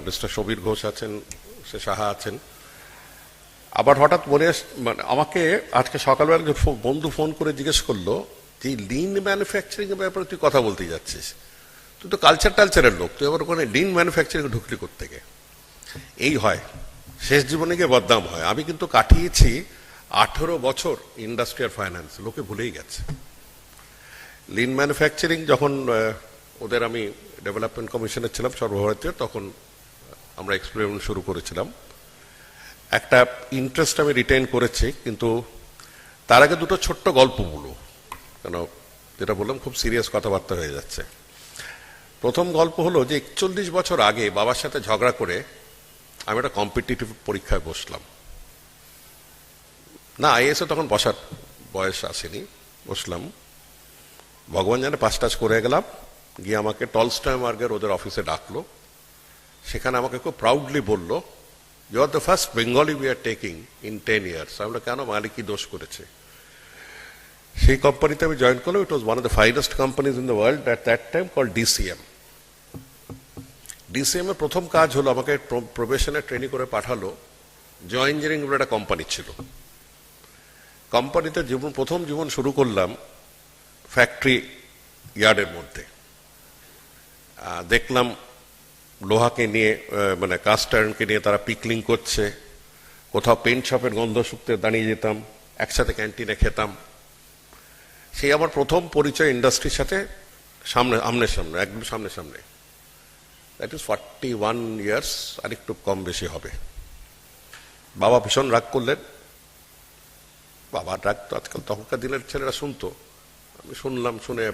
Mister শবীর Ghosh আছেন, সে সাহা আছেন। আবার হঠাৎ মানে আমাকে আজকে সকালবেলা একজন বন্ধু ফোন করে জিজ্ঞেস করলো যে লিন ম্যানুফ্যাকচারিং এর ব্যাপারে তুই কথা বলতে যাচ্ছিস, তুই তো কালচারের লোক, তুই আবার ওখানে লিন ম্যানুফ্যাকচারিং ঢুকলি থেকে। এই হয়, শেষ জীবনে গিয়ে বদনাম হয়। আমি কিন্তু কাটিয়েছি 18 বছর ইন্ডাস্ট্রিয়াল ফাইন্যান্স, লোকে ভুলেই গেছে। লিন ম্যানুফ্যাকচারিং যখন ওদের আমি ডেভেলপমেন্ট কমিশনে ছিলাম সর্বভারতীয়, তখন আমরা এক্সপেরিমেন্ট শুরু করেছিলাম। একটা ইন্টারেস্ট আমি রিটেইন করেছি, কিন্তু তার আগে দুটো ছোট্ট গল্প বলবো, কেন যেটা বললাম খুব সিরিয়াস কথাবার্তা হয়ে যাচ্ছে। প্রথম গল্প হলো যে 41 বছর আগে বাবার সাথে ঝগড়া করে আমি একটা কম্পিটিটিভ পরীক্ষায় বসলাম। না, আইএসএ তখন বসার বয়স আসেনি, বসলাম। ভগবান জানে 5 করে গেলাম, গিয়ে আমাকে টলস্টয় মার্গের ওদের অফিসে ডাকলো। সেখানে আমাকে খুব প্রাউডলি বললো, you are the first Bengali we are taking in 10 years। আমরা কেন, মালিক কি দোষ করেছে? সেই কোম্পানিতে আমি জয়েন করলাম। It was one of the finest companies in the world at that time, called DCM. DCM এর প্রথম কাজ হলো আমাকে প্রবেশনে ট্রেনিং করে পাঠালো জয় ইঞ্জিনিয়ারিং বলে একটা কোম্পানি ছিল। কোম্পানিতে প্রথম জীবন শুরু করলাম ফ্যাক্টরি ইয়ার্ডের মধ্যে। দেখলাম লোহাকে নিয়ে, মানে কাস্ট আয়রনকে নিয়ে তারা পিকলিং করছে। কোথাও পেন্ট শপের গন্ধ শুকতে দাঁড়িয়ে যেতাম, একসাথে ক্যান্টিনে খেতাম। সেই আমার প্রথম পরিচয় ইন্ডাস্ট্রির সাথে, আমনে সামনে, একদম সামনে। দ্যাট ইজ 41 years, আর একটু কম বেশি হবে। বাবা ভীষণ রাগ করলেন। বাবার রাগ তো আজকাল তখনকার দিনের ছেলেরা শুনতো, আমি শুনলাম, শুনে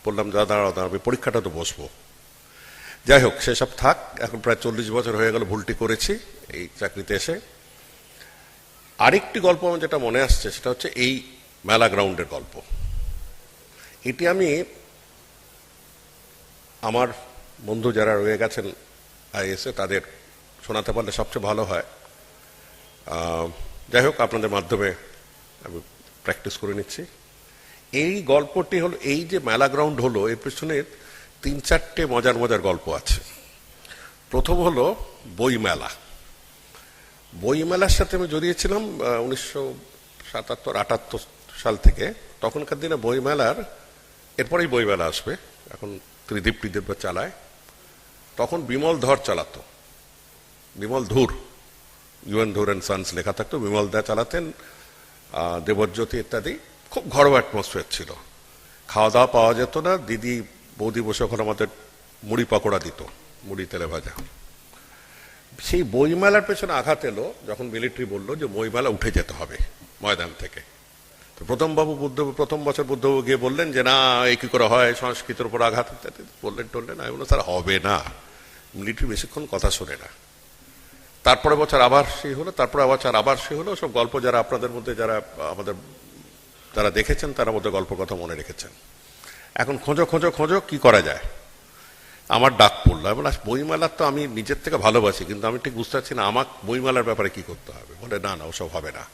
বললাম দাঁড়াও, আমি পরীক্ষাটা তো বসবো। যাই হোক, সেসব থাক। এখন প্রায় 40 বছর হয়ে গেল ভুলটি করেছি এই চাকরিতে এসে। আরেকটি গল্প আমার যেটা মনে আসছে, সেটা হচ্ছে এই মেলা গ্রাউন্ডের গল্প। এটি আমি আমার বন্ধু যারা রয়ে গেছেন আইএসএ, তাদের শোনাতে পারলে সবচেয়ে ভালো হয়। যাই হোক, আপনাদের মাধ্যমে আমি প্র্যাকটিস করে নিচ্ছি। এই গল্পটি হলো, এই যে মেলা গ্রাউন্ড হলো, এর পেছনে 3-4টে মজার গল্প আছে। প্রথম হলো বইমেলা। বইমেলার সাথে আমি জড়িয়েছিলাম 1977-78 সাল থেকে। তখনকার দিনে বইমেলার, এরপরেই বইমেলা আসবে, এখন ত্রিদীপ চালায়। তখন বিমল ধর চালাতো, বিমল ধুর, ইউএন ধুর অ্যান্ড সন্স লেখা থাকতো, বিমল দা চালাতেন, দেবজ্যোতি ইত্যাদি। খুব ঘরোয়া অ্যাটমসফিয়ার ছিল। খাওয়া দাওয়া পাওয়া যেত না। দিদি বৌদি বসে ওখানে আমাদের মুড়ি পাকোড়া দিত, মুড়ি তেলে ভাজা। সেই বইমেলার পেছনে আঘাত এলো যখন মিলিটারি বললো যে বইমেলা উঠে যেতে হবে ময়দান থেকে। তো প্রথম বছর বুদ্ধবাবু গিয়ে বললেন যে না, এই কি করে হয়, সংস্কৃতের উপর আঘাত ইত্যাদি বললেন। আমি বললাম স্যার হবে না, মিলিটারি বেশিক্ষণ কথা শোনে না। তারপরে বছর আবার সেই হলো, তারপরে আবার সেই হলো। সব গল্প যারা আপনাদের মধ্যে, যারা আমাদের যারা দেখেছেন, তার মধ্যে গল্প কথা মনে রেখেছেন। এখন খোঁজো কি করা যায়। আমার ডাক পড়লো। বলে বইমেলার তো আমি নিজের থেকে ভালোবাসি, কিন্তু আমি ঠিক বুঝতে পারছি না আমার বইমেলার ব্যাপারে কি করতে হবে। বলে না, ওসব হবে না,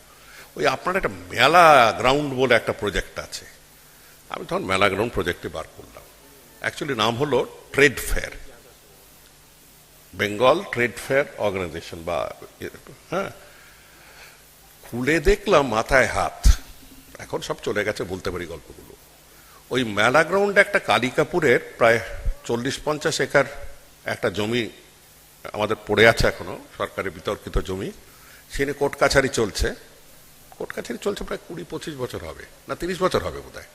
ওই আপনার একটা মেলা গ্রাউন্ড বলে একটা প্রজেক্ট আছে। আমি তখন মেলা গ্রাউন্ড প্রজেক্টে বার করলাম। অ্যাকচুয়ালি নাম হলো trade fair, Bengal trade fair organisation, বা হ্যাঁ। খুলে দেখলাম মাথায় হাত। এখন সব চলে গেছে, বলতে পারি গল্পগুলো। ওই মেলা গ্রাউন্ডে একটা কালিকাপুরের প্রায় 40-50 একর একটা জমি আমাদের পড়ে আছে এখনো, সরকারি বিতর্কিত জমি। সেখানে কোর্ট কাছারি চলছে প্রায় 20-25 বছর হবে, না 30 বছর হবে বোধহয়।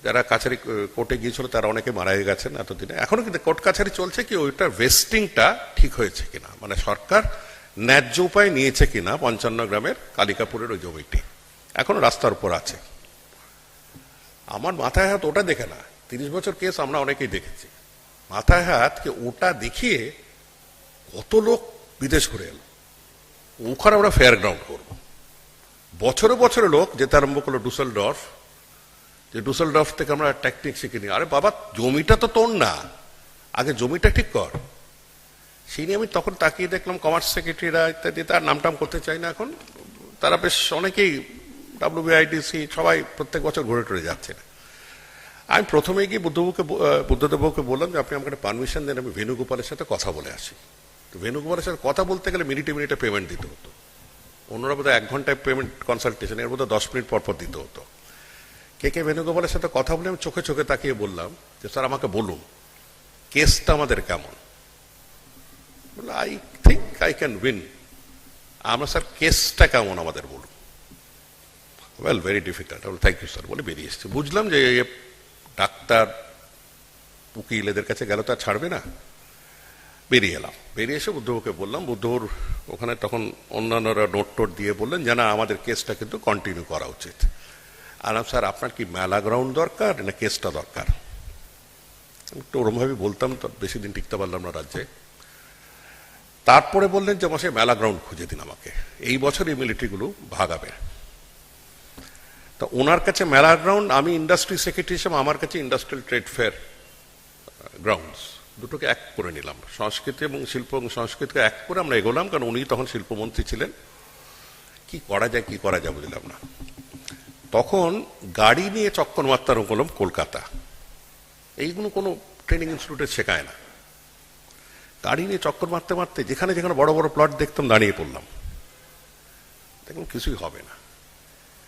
যারা কাছারি কোর্টে গিয়েছিল তারা অনেকে মারা গেছেন এতদিনে। এখনো কিন্তু কোর্ট কাছারি চলছে। কি ওইটার ভেস্টিংটা ঠিক হয়েছে কিনা, মানে সরকার ন্যায্য উপায় নিয়েছে কিনা 55 গ্রামের কালিকাপুরের ওই জমিটি এখনো রাস্তার উপর আছে। আমার মাথায় হাত ওটা দেখে না, 30 বছর কেস আমরা অনেকেই দেখেছি। মাথায় হাত কি ওটা দেখিয়ে কত লোক বিদেশ ঘুরে এলো, ওখানে আমরা ফেয়ার গ্রাউন্ড করবো। বছরে লোক যেতে আরম্ভ করলো ডুসেলডর্ফ থেকে আমরা টেকনিক শিখে নিই। আরে বাবা, জমিটা তো তোর না, আগে জমিটা ঠিক কর। সেই নিয়ে আমি তখন তাকিয়ে দেখলাম কমার্স সেক্রেটারিরা ইত্যাদি, তার নামটাম করতে চাই না এখন, তারা বেশ অনেকেই WBIDC সবাই প্রত্যেক বছর ঘুরে টুরে যাচ্ছে। আমি প্রথমে গিয়ে বুদ্ধদেবকে বললাম যে আপনি আমাকে পারমিশন দেন, আমি ভেনুগোপালের সাথে কথা বলে আসি। তো ভেনুগোপালের সাথে কথা বলতে গেলে মিনিটে মিনিটে পেমেন্ট দিতে হতো, অন্যরা বোধহয় 1 ঘন্টায় পেমেন্ট কনসালটেশন, এর বোধহয় 10 মিনিট পর পর দিতে হতো। কে ভেনুগোপালের সাথে কথা বলে আমি চোখে চোখে তাকিয়ে বললাম যে স্যার আমাকে বলুন কেসটা আমাদের কেমন। বললো I think I can win. আমরা স্যার কেসটা কেমন আমাদের বলুন। Well very difficult. Thank you sir বলে বেরিয়ে এসছে। বুঝলাম যে ডাক্তার উকিল এদের কাছে গেল তো আর ছাড়বে না। বেরিয়ে এলাম, বেরিয়ে এসে বুদ্ধবাবুকে বললাম, বুদ্ধবাবুর ওখানে তখন অন্যান্যরা নোট টোট দিয়ে বললেন যে না আমাদের কেসটা কিন্তু কন্টিনিউ করা উচিত। আর স্যার আপনার কি মেলা গ্রাউন্ড দরকার না কেসটা দরকার? একটু ওরমভাবে বলতাম, তো বেশি দিন টিকতে পারলাম না রাজ্যে। তারপরে বললেন যে মাসে মেলা গ্রাউন্ড খুঁজে দিন আমাকে, এই বছর এই মিলিটারিগুলো ভাগাবে। তা ওনার কাছে মেলা গ্রাউন্ড, আমি ইন্ডাস্ট্রি সেক্রেটারি হিসেবে আমার কাছে ইন্ডাস্ট্রিয়াল ট্রেড ফেয়ার গ্রাউন্ডস, দুটোকে এক করে নিলাম। সংস্কৃতি এবং শিল্প এবং সংস্কৃতিকে এক করে আমরা এগোলাম, কারণ উনি তখন শিল্পমন্ত্রী ছিলেন। কি করা যায় বুঝলাম না। তখন গাড়ি নিয়ে চক্কর মারতে আরম্ভ করলাম কলকাতা। এইগুলো কোনো ট্রেনিং ইনস্টিটিউটে শেখায় না। গাড়ি নিয়ে চক্কর মারতে মারতে যেখানে যেখানে বড় বড় প্লট দেখতাম দাঁড়িয়ে পড়লাম, দেখলাম কিছুই হবে না।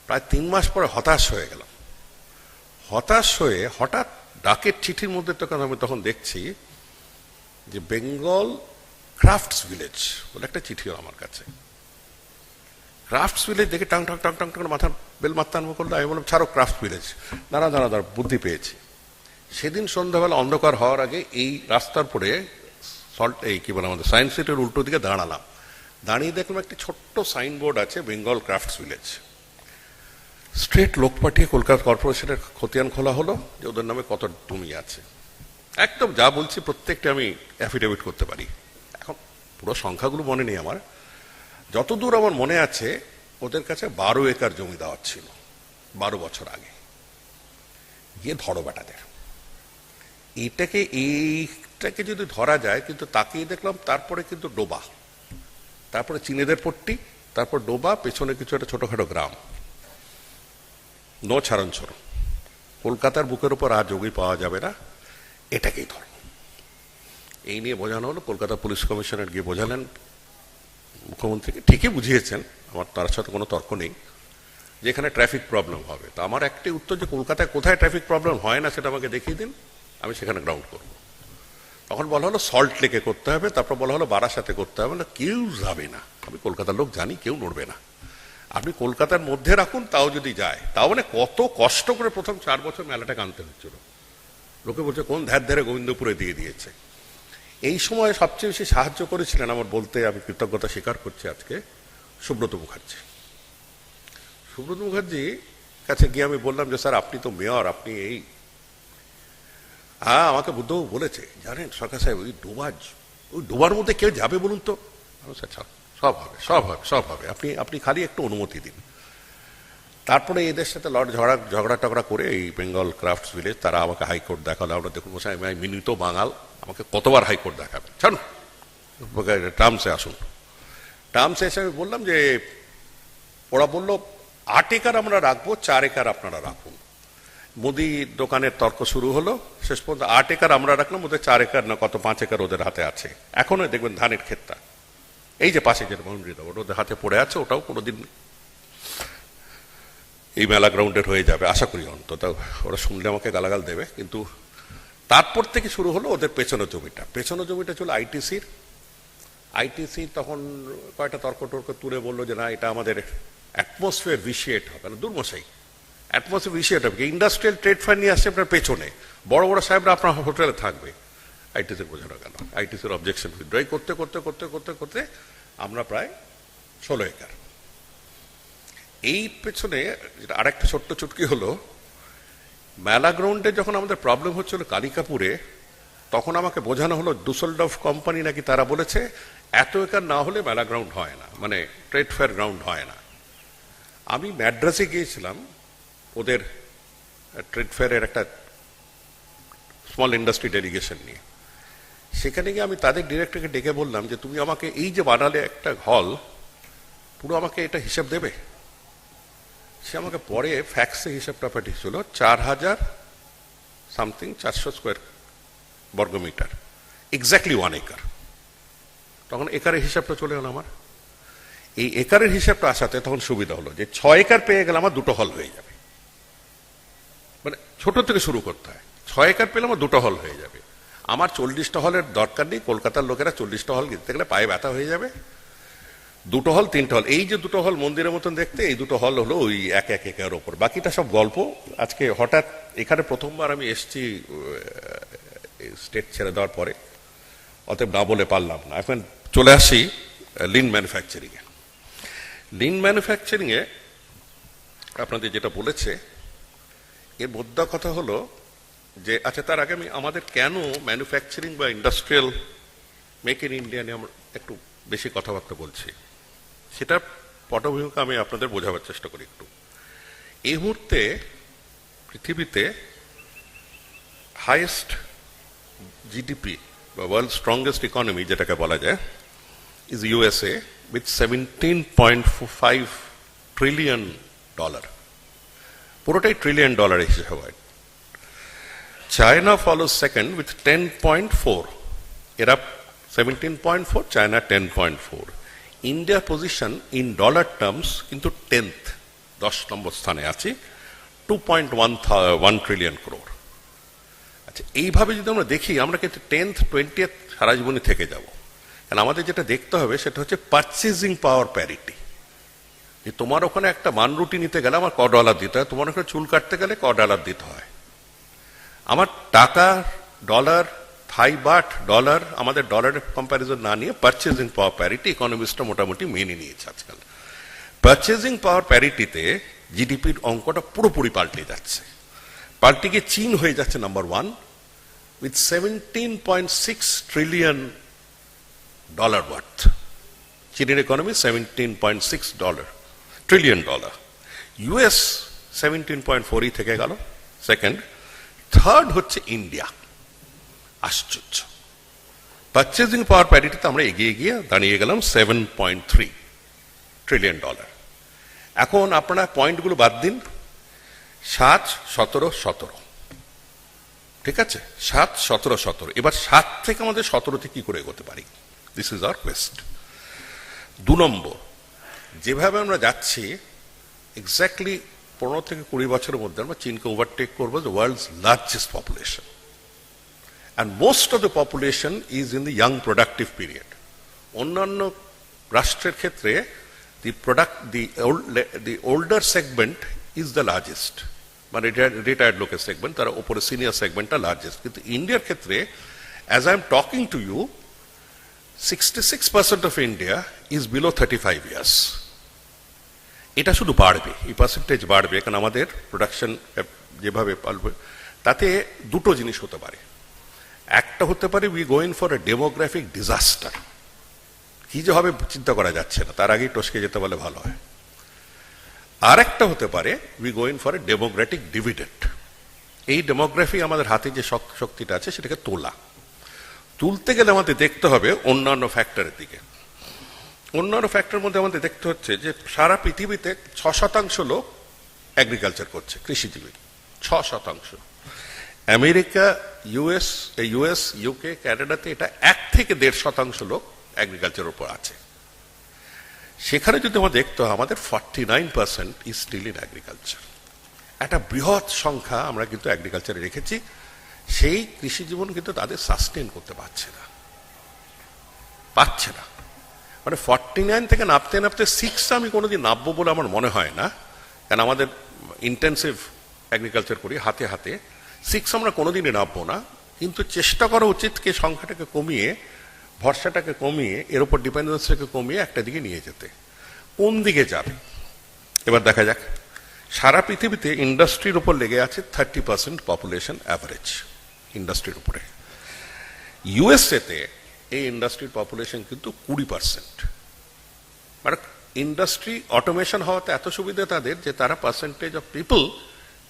প্রায় 3 মাস পরে হতাশ হয়ে গেলাম। হতাশ হয়ে হঠাৎ ডাকের চিঠির মধ্যে আমি তখন দেখছি যে বেঙ্গল ক্রাফটস ভিলেজ বলে একটা চিঠি আমার কাছে। ক্রাফটস ভিলেজ দেখে tongue tongue tongue tongue tongue মাথার বেল মারতে আরম্ভ করলো। আমি বললাম ছাড়ো ক্রাফট ভিলেজ, দাঁড়া বুদ্ধি পেয়েছি। সেদিন সন্ধ্যাবেলা অন্ধকার হওয়ার আগে এই রাস্তার পরে আমাদের সায়েন্স সিটির উল্টো দিকে দাঁড়ালাম। দাঁড়িয়ে দেখলাম একটি ছোট্ট সাইনবোর্ড আছে বেঙ্গল ক্রাফটস ভিলেজ। স্ট্রেট লোক পাঠিয়ে কলকাতা কর্পোরেশনের খতিয়ান খোলা হলো যে ওদের নামে কত জমি আছে। একদম যা বলছি প্রত্যেকটা আমি অ্যাফিডেভিট করতে পারি। এখন পুরো সংখ্যাগুলো মনে নেই আমার, যতদূর আমার মনে আছে ওদের কাছে 12 একর জমি দেওয়া ছিল 12 বছর আগে। গিয়ে ধরো বেটাদের, এইটাকে যদি ধরা যায়, কিন্তু তাকিয়ে দেখলাম তারপরে কিন্তু ডোবা, তারপরে চীনেদের পট্টি, তারপর ডোবা, পেছনে কিছু একটা ছোটখাটো গ্রাম, নো ছাড়নছর। কলকাতার বুকের উপর আর জমি পাওয়া যাবে না, এটাকেই ধর। এই নিয়ে বোঝানো হলো। কলকাতা পুলিশ কমিশনার গিয়ে বোঝালেন মুখ্যমন্ত্রীকে, ঠিকই বুঝিয়েছেন, আমার তার সাথে কোনো তর্ক নেই, যে এখানে ট্রাফিক প্রবলেম হবে। তো আমার একটাই উত্তর যে কলকাতায় কোথায় ট্রাফিক প্রবলেম হয় না সেটা আমাকে দেখিয়ে দিন, আমি সেখানে গ্রাউন্ড করব। তখন বলা হলো সল্ট লেকে করতে হবে, তারপর বলা হলো বারাসাতে করতে হবে না। কেউ যাবে না, আমি কলকাতার লোক জানি, কেউ নড়বে না। আপনি কলকাতার মধ্যে রাখুন, তাও যদি যায়, তাও মানে কত কষ্ট করে প্রথম 4 বছর মেলাটাকে আনতে হচ্ছিল। লোকে বলছে কোন ধারে গোবিন্দপুরে দিয়ে দিয়েছে। এই সময় সবচেয়ে বেশি সাহায্য করেছিলেন আমার, বলতে আমি কৃতজ্ঞতা স্বীকার করছি আজকে, সুব্রত মুখার্জি। সুব্রত মুখার্জি কাছে গিয়ে আমি বললাম যে স্যার আপনি তো মেয়র, আপনি এই আমাকে বুদ্ধবাবু বলেছে জানেন সরকার সাহেব, ওই ডোবার মধ্যে কেউ যাবে বলুন তো? স্যার সব হবে, আপনি খালি একটু অনুমতি দিন। তারপরে এদের সাথে ঝগড়া টগড়া করে এই বেঙ্গল ক্রাফটস ভিলেজ, তারা আমাকে হাইকোর্ট দেখালো। আমরা দেখুন মশাই, আমি মিনিত বাঙাল, আমাকে কতবার হাইকোর্ট দেখাবে, ছাড়ুন টার্মসে আসুন। টার্মসে এসে আমি বললাম যে, ওরা বললো 8 একর আমরা রাখবো, 4 একর আপনারা রাখুন। মুদি দোকানের তর্ক শুরু হলো, শেষ পর্যন্ত 8 একর আমরা রাখলাম, ওদের 4 একর না কত 5 একর ওদের হাতে আছে। এখনো দেখবেন ধানের ক্ষেতটা, এই যে পাশে যে বাউন্ডারি দেওয়া, ওদের হাতে পড়ে আছে। ওটাও কোনোদিন এই মেলা গ্রাউন্ডের হয়ে যাবে আশা করি। অন্তত ওরা শুনলে আমাকে গালাগাল দেবে। কিন্তু তারপর থেকে শুরু হলো ওদের পেছনের জমিটা ছিল আইটিসি। তখন কয়েকটা তর্ক তুলে বললো যে না, এটা আমাদের অ্যাটমসফিয়ার ভিশিয়েট হবে না। দুর্মশাই, অ্যাটমসফিয়ার ভিশিয়েট হবে, ইন্ডাস্ট্রিয়াল ট্রেড ফায়ার নিয়ে আসছে আপনার পেছনে, বড় বড় সাহেবরা আপনার হোটেলে থাকবে। আইটিসির বোঝানো গেল, আইটিসির অবজেকশন উইথড্রয় করতে করতে করতে করতে করতে আমরা প্রায় 16 একর। এই পেছনে আরেকটা ছোট্ট চুটকি হলো, মেলা গ্রাউন্ডে যখন আমাদের প্রবলেম হচ্ছিল কালিকাপুরে, তখন আমাকে বোঝানো হলো ডুসেলডর্ফ কোম্পানি নাকি তারা বলেছে এত একর না হলে মেলা গ্রাউন্ড হয় না, মানে ট্রেড ফেয়ার গ্রাউন্ড হয় না। আমি ম্যাড্রাসে গিয়েছিলাম ওদের ট্রেড ফেয়ারের একটা স্মল ইন্ডাস্ট্রি ডেলিগেশন নিয়ে। সেখানে গিয়ে আমি তাদের ডিরেক্টরকে ডেকে বললাম যে তুমি আমাকে এই যে বানালে একটা হল, পুরো আমাকে এটা হিসাব দেবে। সে আমাকে পরে ফ্যাক্সে হিসাবটা পাঠিয়েছিল, 4,000 সামথিং 400 স্কোয়ার বর্গমিটার, এক্স্যাক্টলি 1 একর। তখন একারের হিসাবটা চলে গেল আমার। এই একারের হিসাবটা আসাতে তখন সুবিধা হলো যে 6 একর পেয়ে গেলে আমার 2টো হল হয়ে যাবে। মানে ছোট থেকে শুরু করতে হয়। 6 একর পেলে আমার 2টো হল হয়ে যাবে। আমার 40টা হলের দরকার নেই। কলকাতার লোকেরা 40টা হল কিনতে গেলে পায়ে ব্যথা হয়ে যাবে। 2টো হল 3টে হল, এই যে 2টো হল মন্দিরের মতন দেখতে, এই 2টো হল হলো ওই 1 একরের ওপর। বাকিটা সব গল্প। আজকে হঠাৎ এখানে প্রথমবার আমি এসছি স্টেট ছেড়ে দেওয়ার পরে, অতএব না বলে পারলাম না। এখন চলে আসি লিন ম্যানুফ্যাকচারিংয়ে। লিন ম্যানুফ্যাকচারিংয়ে আপনাদের যেটা বলেছে, এর মোদ্দা কথা হলো যে আচ্ছা, তার আগে আমি আমাদের কেন ম্যানুফ্যাকচারিং বা ইন্ডাস্ট্রিয়াল মেক ইন ইন্ডিয়া নিয়ে আমরা একটু বেশি কথাবার্তা বলছি, সেটা পটভূমিকা আমি আপনাদের বোঝাবার চেষ্টা করি একটু। এই মুহূর্তে পৃথিবীতে হাইয়েস্ট জিডিপি বা ওয়ার্ল্ড স্ট্রংগেস্ট ইকোনমি যেটাকে বলা যায় ইজ ইউএসএ উইথ $17.5 ট্রিলিয়ন। পুরোটাই ট্রিলিয়ন ডলার হিসেবে হয়। চায়না ফলোজ সেকেন্ড উইথ 10.4, এরা 17.4, China 10.4। India position in dollar terms কিন্তু 10 নম্বর স্থানে আছে, 2.1 ট্রিলিয়ন ক্রোর। আচ্ছা, এইভাবে যদি আমরা দেখি, আমরা কিন্তু 10th 20th সারা জীবনে থেকে যাব। কারণ আমাদের যেটা দেখতে হবে সেটা হচ্ছে পারচেজিং পাওয়ার প্যারিটি। যে তোমার ওখানে একটা মানরুটি নিতে গেলে আমার $1 দিতে হয়, তোমার ওখানে চুল কাটতে গেলে $1 দিতে হয়। আমার টাকা, ডলার, থাই বাট, ডলার, আমাদের ডলারের কম্প্যারিজন না নিয়ে পারচেজিং পাওয়ার প্যারিটি ইকোনমিস্টরা মোটামুটি মেনে নিয়েছে আজকাল। পারচেজিং পাওয়ার প্যারিটিতে জিডিপির অঙ্কটা পুরোপুরি পাল্টে যাচ্ছে। পাল্টে গিয়ে চীন হয়ে যাচ্ছে নাম্বার 1 উইথ $17.6 ট্রিলিয়ন ওয়ার্থ। চীনের ইকোনমি $17.6 ট্রিলিয়ন। ইউএস 17.4 থেকে গেল সেকেন্ড। থার্ড হচ্ছে ইন্ডিয়া। আশ্চর্য, পারচেজিং পাওয়ার প্যারিটিতে আমরা এগিয়ে গিয়ে দাঁড়িয়ে গেলাম $7.3 ট্রিলিয়ন। এখন আপনারা পয়েন্টগুলো বাদ দিন। 7, 17, 17, ঠিক আছে? 7, 17, 17। এবার 7 থেকে আমাদের 17তে কি করে এগোতে পারি, দিস ইজ আওয়ার কোয়েস্ট। 2 নম্বর, যেভাবে আমরা যাচ্ছি এক্স্যাক্টলি 15 থেকে 20 বছরের মধ্যে আমরা চীনকে ওভারটেক করবো, the world's largest population, and most of the population is in the young productive period. অন্যান্য রাষ্ট্রের ক্ষেত্রে the older segment is the largest, মানে রিটায়ার্ড লোকের সেগমেন্ট, তারা উপরে সিনিয়র সেগমেন্টটা লার্জেস্ট। কিন্তু ইন্ডিয়ার ক্ষেত্রে as I am talking to you 66% of India is below 35 years. এটা শুধু বাড়বে, এই পার্সেন্টেজ বাড়বে, কারণ আমাদের প্রোডাকশন যেভাবে পালবে। তাতে দুটো জিনিস হতে পারে। একটা হতে পারে we going for a demographic disaster. কি যে হবে চিন্তা করা যাচ্ছে না, তার আগেই টসকে যেতে বলে ভালো হয়। আর একটা হতে পারে we going for a democratic dividend. এই ডেমোগ্রাফি আমাদের হাতে যে শক্তিটা আছে সেটাকে তুলতে গেলে আমাদের দেখতে হবে অন্যান্য ফ্যাক্টরের দিকে। অন্যান্য ফ্যাক্টরের মধ্যে আমাদের দেখতে হচ্ছে যে সারা পৃথিবীতে 6% লোক এগ্রিকালচার করছে, কৃষিজীবী 6%। আমেরিকা, ইউএস, ইউকে, ক্যানাডাতে এটা 1 থেকে 1.5% লোক এগ্রিকালচারের উপর আছে। সেখানে যদি আমরা দেখতে হয় আমাদের 49% ইজ স্টিল ইন এগ্রিকালচার। একটা বৃহৎ সংখ্যা আমরা কিন্তু এগ্রিকালচারে রেখেছি। সেই কৃষি জীবন কিন্তু তাদের সাস্টেন করতে পারছে না। মানে 49 থেকে নামতে 6 আমি কোনোদিন নামবো বলে আমার মনে হয় না, কারণ আমাদের ইন্টেন্সিভ এগ্রিকালচার করি হাতে হাতে। 6 আমরা কোনোদিনই নামবো না, কিন্তু চেষ্টা করা উচিত কে সংখ্যাটাকে কমিয়ে, ভরসাটাকে কমিয়ে, এর উপর ডিপেন্ডেন্সটাকে কমিয়ে একটা দিকে নিয়ে যেতে। কোন দিকে যাবে এবার দেখা যাক। সারা পৃথিবীতে ইন্ডাস্ট্রির উপর লেগে আছে 30% পপুলেশন অ্যাভারেজ ইন্ডাস্ট্রির উপরে। ইউএসএতে এই ইন্ডাস্ট্রির পপুলেশন কিন্তু 20%। মানে ইন্ডাস্ট্রি অটোমেশন হওয়াতে এত সুবিধা তাদের যে তারা percentage of people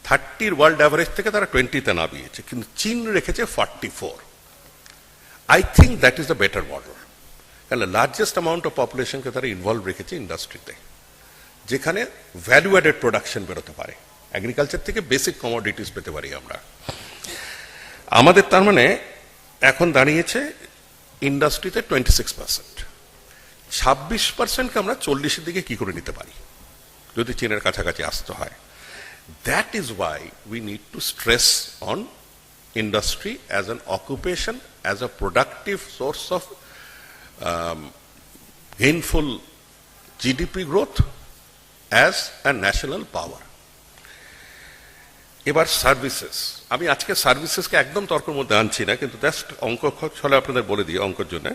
30 world average থেকে তারা 20-তে নামিয়েছে, কিন্তু চীন রেখেছে 44। I think that is the better model. কারণ লার্জেস্ট অ্যামাউন্ট অফ পপুলেশনকে তারা ইনভলভ রেখেছে ইন্ডাস্ট্রিতে, যেখানে ভ্যালু অ্যাডেড প্রোডাকশন বেরোতে পারে। এগ্রিকালচার থেকে বেসিক কমোডিটিস পেতে পারি আমরা। আমাদের তার মানে এখন দাঁড়িয়েছে ইন্ডাস্ট্রিতে 26%। 26%কে আমরা 40-এর দিকে কি করে নিতে পারি যদি চীনের কাছাকাছি আসতে হয়। That is why we need to stress on industry as an occupation, as a productive source of gainful GDP growth, as a national power. এবার সার্ভিসেস, আমি আজকে সার্ভিসেসকে একদম তর্কের মধ্যে আনছি না, কিন্তু জাস্ট অঙ্ক ছলে আপনাদের বলে দিই অঙ্কের জন্য।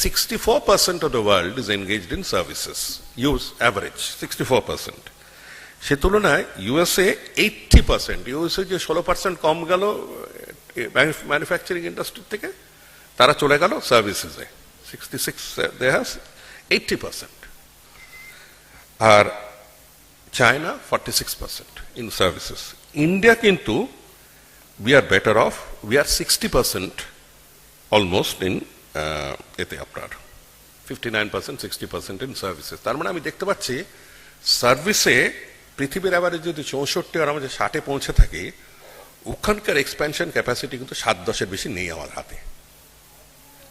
64% of the world is engaged in services, use average 64%। সে তুলনায় ইউএসএ 80%, ইউএসএ যে 16% কম গেল ম্যানুফ্যাকচারিং ইন্ডাস্ট্রি থেকে, তারা চলে গেল সার্ভিসেসে 66, দে হ্যাভ 80%। আর চায়না 46% ইন সার্ভিসেস। ইন্ডিয়া কিন্তু we are better off, we are 60% almost in এতে আপনার 59%, 60% ইন সার্ভিসেস। তার মানে আমি দেখতে পাচ্ছি সার্ভিসে পৃথিবীর অ্যাভারেজ যদি 64 আর আমাদের 60-এ পৌঁছে থাকি, ওখানকার এক্সপ্যানশন ক্যাপাসিটি কিন্তু 7-10-এর বেশি নেই আমার হাতে।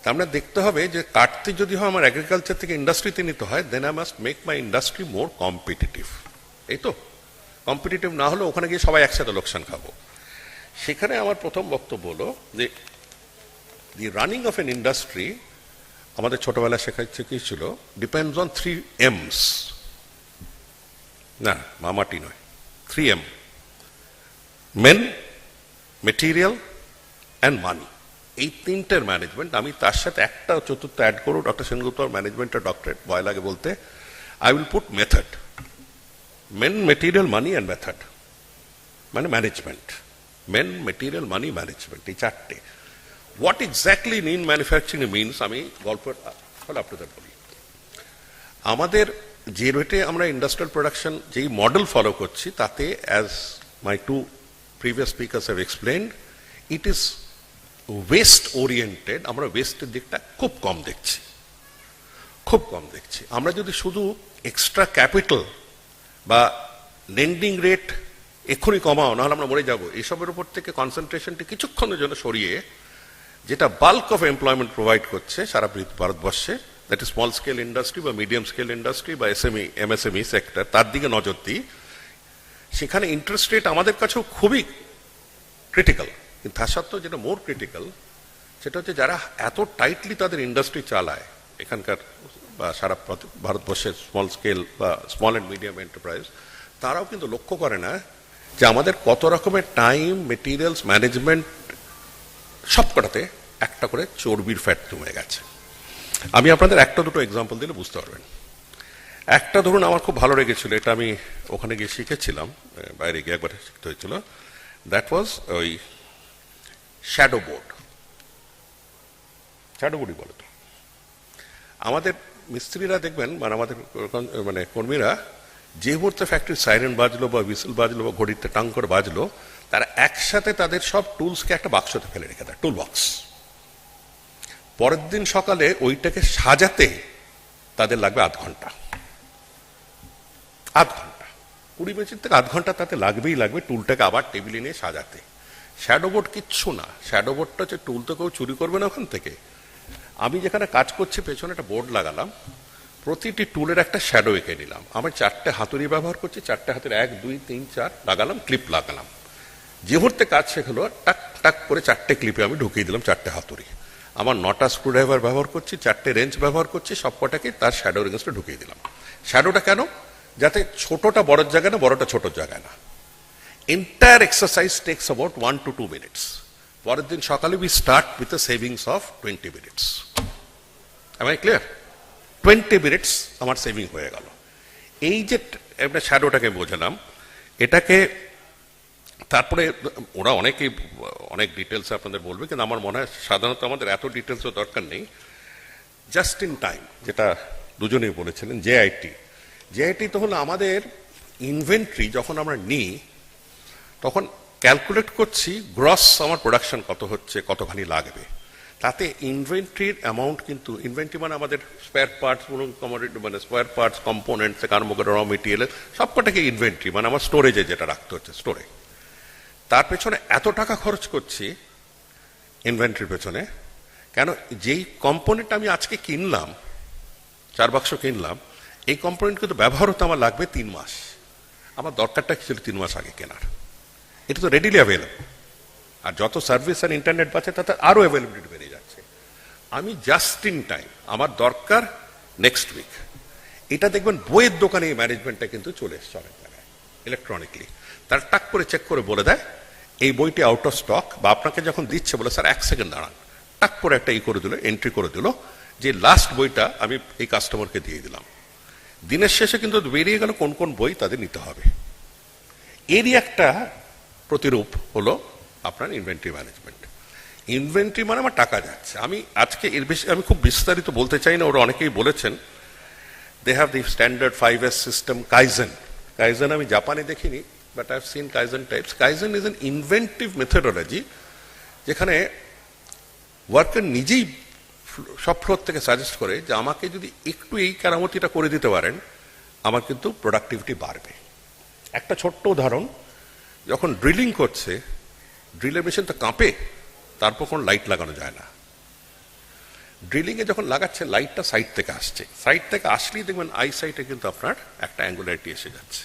তার মানে দেখতে হবে যে কাটতে যদি হয় আমার এগ্রিকালচার থেকে ইন্ডাস্ট্রিতে নিতে হয়, then I must make my industry more competitive. এই তো, কম্পিটিটিভ না হলে ওখানে গিয়ে সবাই একসাথে লোকসান খাবো। সেখানে আমার প্রথম বক্তব্য হলো যে দি রানিং অফ এন ইন্ডাস্ট্রি, আমাদের ছোটবেলায় শেখাচ্ছে কি ছিল, ডিপেন্ডস অন 3 M's। না, মামাটি নয়, 3M: main, material and money. এই তিনটের ম্যানেজমেন্ট। আমি তার সাথে একটা চতুর্থ অ্যাড করব, ডক্টর সেনগুপ্তর ম্যানেজমেন্টের ডক্টরেট, ভয় লাগে বলতে, I will put method. Men, material, money and method, মানে management. Men, material, money, management, এই চারটে। What exactly lean manufacturing means, আমি গল্পের ফলে আপনাদের বলি। আমাদের যে রেটে আমরা ইন্ডাস্ট্রিয়াল প্রোডাকশন যেই মডেল ফলো করছি, তাতে as my 2 previous speakers have explained, it is waste oriented. আমরা ওয়েস্টের দিকটা খুব কম দেখছি, খুব কম দেখছি। আমরা যদি শুধু এক্সট্রা ক্যাপিটাল বা লেন্ডিং রেট এক্ষুনি কমাও, নাহলে আমরা মরে যাব, এইসবের উপর থেকে কনসেন্ট্রেশনটি কিছুক্ষণের জন্য সরিয়ে যেটা বাল্ক অফ এমপ্লয়মেন্ট প্রোভাইড করছে সারা ভারতবর্ষে, that is small scale industry বা মিডিয়াম স্কেল ইন্ডাস্ট্রি বা এসএমই, এমএসএমই সেক্টর, তার দিকে নজর দিই। সেখানে ইন্টারেস্ট রেট আমাদের কাছেও খুবই ক্রিটিক্যাল, কিন্তু তার সত্ত্বেও যেটা মোর ক্রিটিক্যাল, সেটা হচ্ছে যারা এত টাইটলি তাদের ইন্ডাস্ট্রি চালায় এখানকার বা সারা ভারতবর্ষের স্মল স্কেল বা স্মল অ্যান্ড মিডিয়াম এন্টারপ্রাইজ, তারাও কিন্তু লক্ষ্য করে না যে আমাদের কত রকমের টাইম, মেটেরিয়ালস, ম্যানেজমেন্ট সবকটাতে একটা করে চর্বির ফ্যাট জমে গেছে। আমি আপনাদের একটা দুটো এক্সাম্পল দিলে বুঝতে পারবেন। একটা ধরুন আমার খুব ভালো লেগেছিল, এটা আমি ওখানে গিয়ে শিখেছিলাম, বাইরে গিয়ে একবার শিখতে হয়েছিল। দ্যাট ওয়াজ ওই শ্যাডো বোর্ড। শ্যাডো বোর্ডই বলে তো। আমাদের মিস্ত্রিরা দেখবেন, মানে আমাদের মানে কর্মীরা, যে মুহূর্তে ফ্যাক্টরির সাইরেন বাজলো বা হুইসেল বাজলো বা ঘড়িতে টাং করে বাজলো, তারা একসাথে তাদের সব টুলসকে একটা বাক্সতে ফেলে রেখে দেয়, টুল বক্স। পরের দিন সকালে ওইটাকে সাজাতে তাদের লাগবে আধ ঘন্টা, 20 মিনিট থেকে আধ ঘন্টা তাতে লাগবেই লাগবে টুলটাকে আবার টেবিলে নিয়ে সাজাতে। শ্যাডো বোর্ড কিচ্ছু না, শ্যাডো বোর্ডটা হচ্ছে টুল তো কেউ চুরি করবে না ওখান থেকে। আমি যেখানে কাজ করছি পেছনে একটা বোর্ড লাগালাম, প্রতিটি টুলের একটা শ্যাডো এঁকে নিলাম। আমি 4টে হাতুড়ি ব্যবহার করছি, 4টে হাতুড়ি 1 2 3 4 লাগালাম, ক্লিপ লাগালাম। যে মুহূর্তে কাজ শেষ হলো, টাক টাক করে 4টে ক্লিপে আমি ঢুকিয়ে দিলাম 4টে হাতুড়ি। আমার 9টা স্ক্রুড্রাইভার ব্যবহার করছি, 4টে রেঞ্জ ব্যবহার করছি, সবকটাকে তার শ্যাডোর এগেন্সটে ঢুকিয়ে দিলাম। শ্যাডোটা কেন? যাতে ছোটটা বড়র জায়গায় না, বড়টা ছোটর জায়গায় না। Entire exercise tax about 1 to 2 minutes। পরের দিন সকালে we start with a savings of 20 minutes। Am I clear? 20 minutes আমার সেভিং হয়ে গেল। এই যে একটা শ্যাডোটাকে বোঝালাম, এটাকে তারপরে ওরা অনেক ডিটেলস আপনাদের বলবে, কিন্তু আমার মনে হয় সাধারণত আমাদের এত ডিটেলসও দরকার নেই। জাস্ট ইন টাইম, যেটা দুজনেই বলেছিলেন, জেআইটি তো হলো আমাদের ইনভেন্টরি যখন আমরা নিই তখন ক্যালকুলেট করছি গ্রস আমার প্রোডাকশন কত হচ্ছে, কতখানি লাগবে। তাতে ইনভেন্টরির অ্যামাউন্ট কিন্তু, ইনভেন্টরি মানে আমাদের স্পেয়ার পার্টস, কমোডিটি মানে স্পেয়ার পার্টস, কম্পোনেন্টস, কার্মোগের র মেটেরিয়াল সবকটাকে ইনভেন্টরি মানে আমার স্টোরেজে যেটা রাখতে হচ্ছে, স্টোরে। তার পেছনে এত টাকা খরচ করছি ইনভেন্টরির পেছনে, কেন যেই কম্পোনেন্ট আমি আজকে কিনলাম, 4 বাক্স কিনলাম, এই কম্পোনেন্ট কিন্তু ব্যবহার হতে আমার লাগবে 3 মাস। আমার দরকারটা কি ছিল 3 মাস আগে কেনার? এটা তো রেডিলি অ্যাভেলেবল। আর যত সার্ভিস আর ইন্টারনেট বাড়ছে তাতে আরো অ্যাভেলেবিলিটি বেড়ে যাচ্ছে। আমি জাস্ট ইন টাইম, আমার দরকার নেক্সট উইক। এটা দেখবেন বইয়ের দোকানে এই ম্যানেজমেন্টটা কিন্তু চলে এসছে অনেক জায়গায় ইলেকট্রনিকলি। তারা টাক করে চেক করে বলে দেয় এই বইটি আউট অফ স্টক, বা আপনাকে যখন দিচ্ছে বলে স্যার 1 সেকেন্ড দাঁড়ান, টাক করে একটা করে দিল, এন্ট্রি করে দিল যে লাস্ট বইটা আমি এই কাস্টমারকে দিয়ে দিলাম। দিনের শেষে কিন্তু বেরিয়ে গেল কোন কোন বই তাদের নিতে হবে। এরই একটা প্রতিরূপ হলো আপনার ইনভেন্টরি ম্যানেজমেন্ট। ইনভেন্টরি মানে আমার টাকা যাচ্ছে। আমি আজকে এর বেশি আমি খুব বিস্তারিত বলতে চাই না, ওরা অনেকেই বলেছেন। They have the standard 5S system, kaizen. Kaizen আমি জাপানে দেখিনি, but I have seen kaizen types. Kaizen is an inventive methodology, যেখানে ওয়ার্কার নিজেই সব ফ্লোর থেকে সাজেস্ট করে যে আমাকে যদি একটু এই কেরামতিটা করে দিতে পারেন আমার কিন্তু প্রোডাক্টিভিটি বাড়বে। একটা ছোট্ট উদাহরণ, যখন ড্রিলিং করছে, ড্রিলের মেশিন তো কাঁপে, তারপর কোনো লাইট লাগানো যায় না। ড্রিলিংয়ে যখন লাগাচ্ছে লাইটটা সাইড থেকে আসছে, সাইড থেকে আসলেই দেখবেন আই সাইটে কিন্তু আপনার একটা অ্যাঙ্গুলারিটি এসে যাচ্ছে।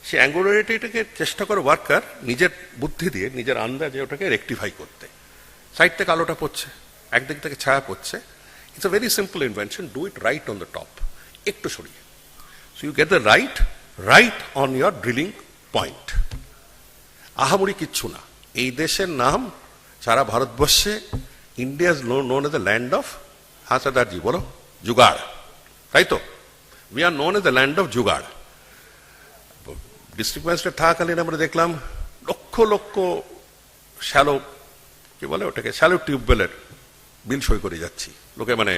সেই অ্যাঙ্গুলারিটিটাকে চেষ্টা করে ওয়ার্কার নিজের বুদ্ধি দিয়ে, নিজের আন্দাজে ওটাকে রেকটিফাই করতে। সাইড থেকে আলোটা পড়ছে, একদিক থেকে ছায়া পড়ছে। It's a very simple invention, do it right on the top, একটু সরিয়ে। So you get the right on your drilling point. আহামরি কিচ্ছু না। এই দেশের নাম সারা ভারতবর্ষে, India is known as the land of, হ্যাঁ সরদারজি বলো, জুগাড়, তাই তো? We are known as the land of jugaad. District magistrate থাকাকালীন আমরা দেখলাম লক্ষ লক্ষ শ্যালো, কি বলে ওটাকে, শ্যালো টিউবওয়েলের বিল সই করে যাচ্ছি, লোকে মানে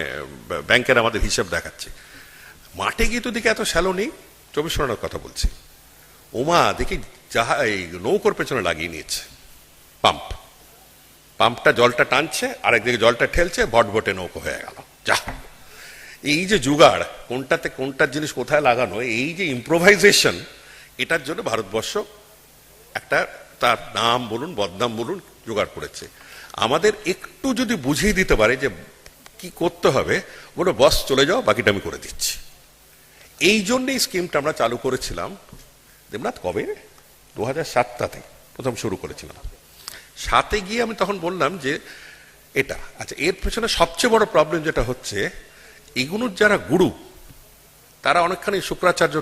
ব্যাংকের আমাদের হিসাব দেখাচ্ছে। মাঠে গিয়ে তো দেখি এত শ্যালো নেই। 24 ঘন্টার কথা বলছি। ওমা দেখি এই নৌকোর পেছনে লাগিয়ে নিয়েছে পাম্পটা জলটা টানছে, আর একদিকে জলটা ঠেলছে, ভটভটে নৌকো হয়ে গেল। যা, এই যে জুগাড়, কোনটাতে কোনটার জিনিস কোথায় লাগানো, এই যে ইম্প্রোভাইজেশন, এটার জন্য ভারতবর্ষ একটা তার নাম বলুন বদনাম বলুন জোগাড় করেছে। আমাদের একটু যদি বুঝিয়ে দিতে পারে যে কি করতে হবে, বলো বস চলে যাও, বাকিটা আমি করে দিচ্ছি। এই জন্যই স্কিমটা আমরা চালু করেছিলাম দেবনাথ, কবে 2007 প্রথম শুরু করেছিলাম। 7 গিয়ে আমি তখন বললাম যে এটা আচ্ছা, এর পেছনে সবচেয়ে বড় প্রবলেম যেটা হচ্ছে, এগুলোর যারা গুরু তারা অনেকখানি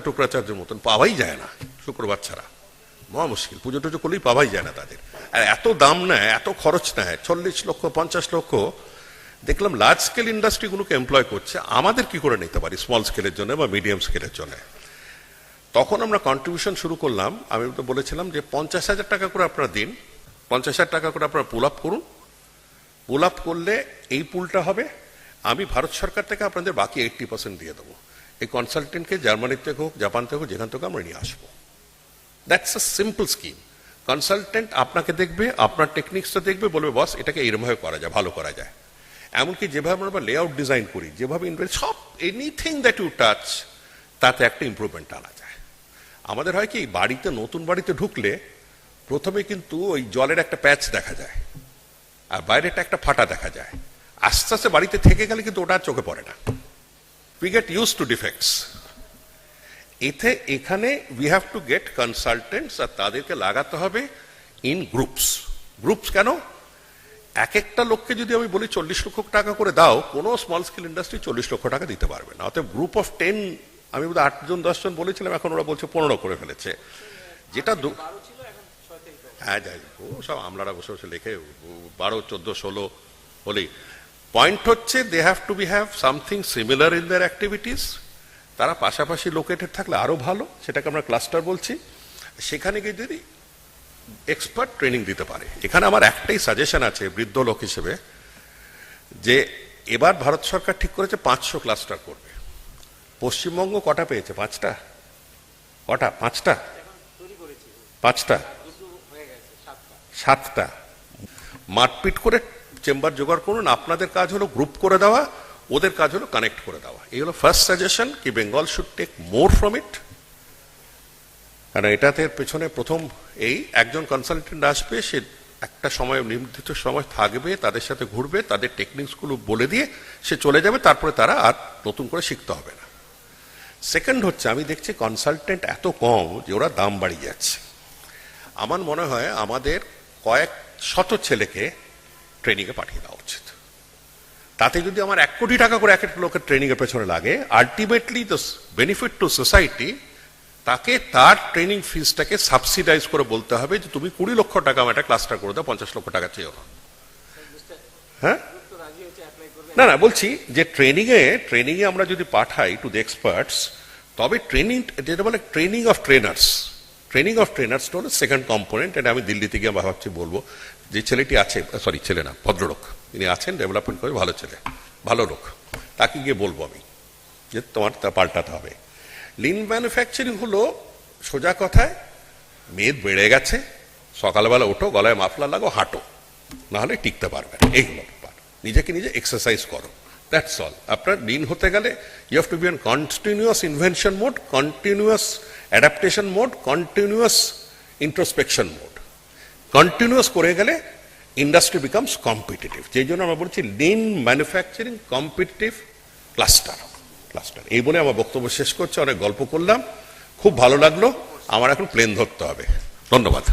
টুকরাচার্যের মতন, পাওয়াই যায় না শুক্রবার ছাড়া, মহা মুশকিল। পুজো টুজো করলেই পাওয়াই যায় না তাদের। আর এত দাম নেয়, এত খরচ নেয়, 40 লক্ষ 50 লক্ষ। দেখলাম লার্জ স্কেল ইন্ডাস্ট্রিগুলোকে এমপ্লয় করছে, আমাদের কি করে নিতে পারি স্মল স্কেলের জন্য বা মিডিয়াম স্কেলের জন্য। তখন আমরা কন্ট্রিবিউশন শুরু করলাম। আমি তো বলেছিলাম যে 50,000 টাকা করে আপনারা দিন, 50,000 টাকা করে আপনারা পুল আপ করুন। পুল আপ করলে এই পুলটা হবে, আমি ভারত সরকার থেকে আপনাদের বাকি 80% দিয়ে দেবো। এই কনসালটেন্টকে জার্মানির থেকে হোক, জাপান থেকে হোক, যেখান থেকে আমরা নিয়ে আসবো। That's a simple scheme. Consultant আপনাকে দেখবে, আপনার টেকনিক্সটা দেখবে, বলবে বস এটাকে এইরকমভাবে করা যায়, ভালো করা যায়। এমনকি যেভাবে আমরা লেআউট ডিজাইন করি, যেভাবে সব এনিথিং দ্যাট ইউ টাচ, তাতে একটা ইম্প্রুভমেন্ট আনা যায়। আমাদের হয় কি, বাড়িতে নতুন বাড়িতে ঢুকলে প্রথমে কিন্তু ওই জলের একটা প্যাচ দেখা যায়, আর বাইরেটা একটা ফাটা দেখা যায়। আস্তে আস্তে বাড়িতে থেকে গেলে কিন্তু ওটা চোখে পড়ে না। We get used to defects. এখানে we have to get consultants, আর তাদেরকে লাগাতে হবে in groups. কেন? এক একটা লোককে যদি আমি বলি 40 লক্ষ টাকা করে দাও, কোনো স্মল স্কেল ইন্ডাস্ট্রি 40 লক্ষ টাকা দিতে পারবে না। অতএব গ্রুপ অফ 10, আমি বোধহয় 8 জন 10 জন বলেছিলাম, এখন ওরা বলছে 15 করে ফেলেছে। যেটা হ্যাঁ যাই, ও সব আমলারা বসে বসে লেখে 12, 14, 16 হলেই। পয়েন্ট হচ্ছে they have to have something similar in their activities. তারা পাশাপাশি লোকেটেড থাকলে আরো ভালো, সেটাকে আমরা ক্লাস্টার বলছি। সেখানে গিয়ে যদি এক্সপার্ট ট্রেনিং দিতে পারে। এখানে আমার একটাই সাজেশন আছে বৃদ্ধ লোক হিসেবে, যে এবার ভারত সরকার ঠিক করেছে 500 ক্লাস্টার করবে। পশ্চিমবঙ্গ কটা পেয়েছে? 5টা। কটা? 5টা 7টা। মারপিট করে চেম্বার জোগাড় করুন। আপনাদের কাজ হলো গ্রুপ করে দেওয়া, ওদের কাজ হলো কানেক্ট করে দেওয়া। এই হলো ফার্স্ট সাজেশন, কি Bengal should take more from it. কারণ এটাতে পেছনে প্রথম এই একজন কনসালটেন্ট আসবে, সে একটা সময় নির্দিষ্ট সময় থাকবে, তাদের সাথে ঘুরবে, তাদের টেকনিক্সগুলো বলে দিয়ে সে চলে যাবে, তারপরে তারা আর নতুন করে শিখতে হবে না। সেকেন্ড হচ্ছে, আমি দেখছি কনসালটেন্ট এত কম যে ওরা দাম বাড়িয়ে যাচ্ছে। আমার মনে হয় আমাদের কয়েক শত ছেলেকে ট্রেনিংয়ে পাঠিয়ে দেওয়া উচিত। তাতে যদি আমার 1 কোটি টাকা করে এক একটা লোকের ট্রেনিংয়ের পেছনে লাগে, ultimately the benefit two society, তাকে তার ট্রেনিং ফিসটাকে সাবসিডাইজ করে বলতে হবে যে তুমি 20 লক্ষ টাকা আমার একটা ক্লাসটা করে দাও, 50 লক্ষ টাকা চেয়েও না। হ্যাঁ, না না, বলছি যে ট্রেনিংয়ে আমরা যদি পাঠাই টু দ্য এক্সপার্টস, তবে ট্রেনিং, যেটা বলে ট্রেনিং অফ ট্রেনার্স হল সেকেন্ড কম্পোনেন্ট। এটা আমি দিল্লিতে গিয়ে ভাবছি বলবো, যে ছেলেটি আছে, সরি ছেলে না, ভদ্রলোক, তিনি আছেন, ডেভেলপমেন্ট করে ভালো ছেলে, ভালো লোক, তাকে গিয়ে বলবো আমি যে তোমার তা পাল্টাতে হবে। লিন ম্যানুফ্যাকচারিং হলো সোজা কথায়, মেদ বেড়ে গেছে, সকালবেলা ওঠো, গলায় মাফলার লাগো, হাঁটো, না হলে টিকতে পারবে না। এইগুলো ব্যাপার, নিজেকে নিজে এক্সারসাইজ করো, দ্যাটস অল। আপনার লিন হতে গেলে you have to be on continuous invention mode, continuous adaptation mode, continuous introspection mode. Continuous করে গেলে ইন্ডাস্ট্রি বিকামস কম্পিটিটিভ। যেই জন্য আমরা বলছি লিন ম্যানুফ্যাকচারিং কম্পিটিটিভ ক্লাস্টার। এই বলে আমার বক্তব্য শেষ করছি। অনেক গল্প করলাম, খুব ভালো লাগলো। আমার এখন প্লেন ধরতে হবে। ধন্যবাদ।